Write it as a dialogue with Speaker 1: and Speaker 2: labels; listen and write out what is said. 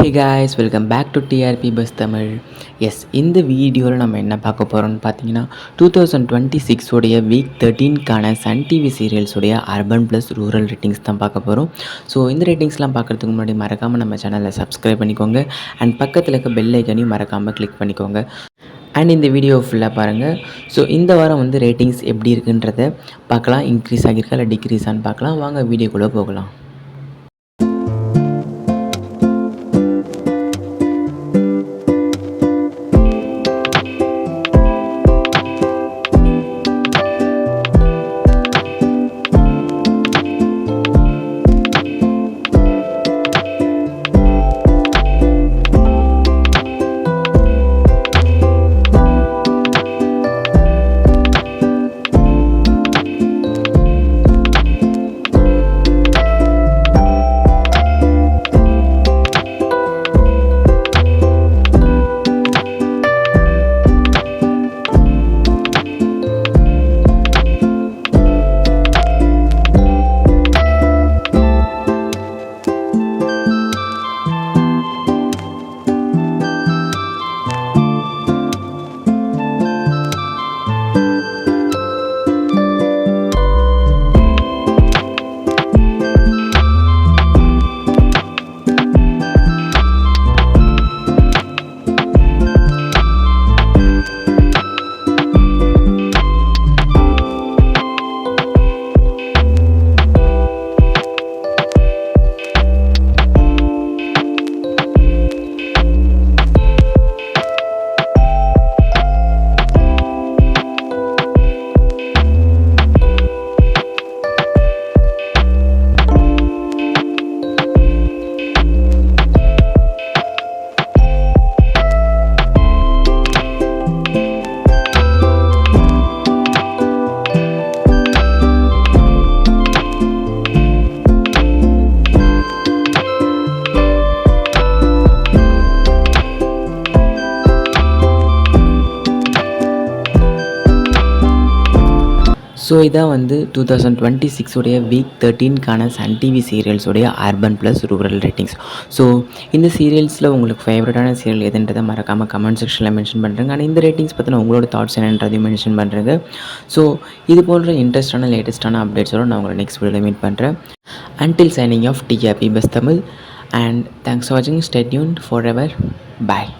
Speaker 1: Hey guys, welcome back to TRP buzz Tamil. Yes, இந்த வீடியோவில் நம்ம என்ன பார்க்க போகிறோம்னு பார்த்தீங்கன்னா 2026 உடைய வீக் 13க்கான சன் டிவி சீரியல்ஸுடைய அர்பன் ப்ளஸ் ரூரல் ரேட்டிங்ஸ் தான் பார்க்க போகிறோம். ஸோ இந்த ரேட்டிங்ஸ்லாம் பார்க்குறதுக்கு முன்னாடி மறக்காமல் நம்ம சேனலை சப்ஸ்கிரைப் பண்ணிக்கோங்க அண்ட் பக்கத்தில் இருக்க பெல் ஐக்கனையும் மறக்காமல் கிளிக் பண்ணிக்கோங்க. அண்ட் இந்த வீடியோ ஃபுல்லாக பாருங்கள். ஸோ இந்த வாரம் வந்து ரேட்டிங்ஸ் எப்படி இருக்குன்றதை பார்க்கலாம். இன்க்ரீஸ் ஆகியிருக்கா இல்லை டிக்ரீஸான்னு பார்க்கலாம். வாங்க வீடியோக்குள்ளே போகலாம். ஸோ இதான் வந்து 2026 உடைய வீக் 13க்கான சன் டிவி சீரியல்ஸுடைய urban plus rural ratings. So இந்த சீரியல்ஸில் உங்களுக்கு ஃபேவரட்டான சீரியல் எதுன்றதை மறக்காமல் கமெண்ட் செக்ஷனில் மென்ஷன் பண்ணுறேங்க. ஆனால் இந்த ரேட்டிங்ஸ் பற்றின உங்களோட தாட்ஸ் என்னன்றதையும் மென்ஷன் பண்ணுறேங்க. ஸோ இது போன்ற இன்ட்ரெஸ்டான லேட்டஸ்ட்டான அப்டேட்ஸோடு நான் உங்களை நெக்ஸ்ட் வீடியோவில் மீட் பண்ணுறேன். Until signing off TRP buzz Tamil and thanks for வாட்சிங். Stay tuned forever. பாய்.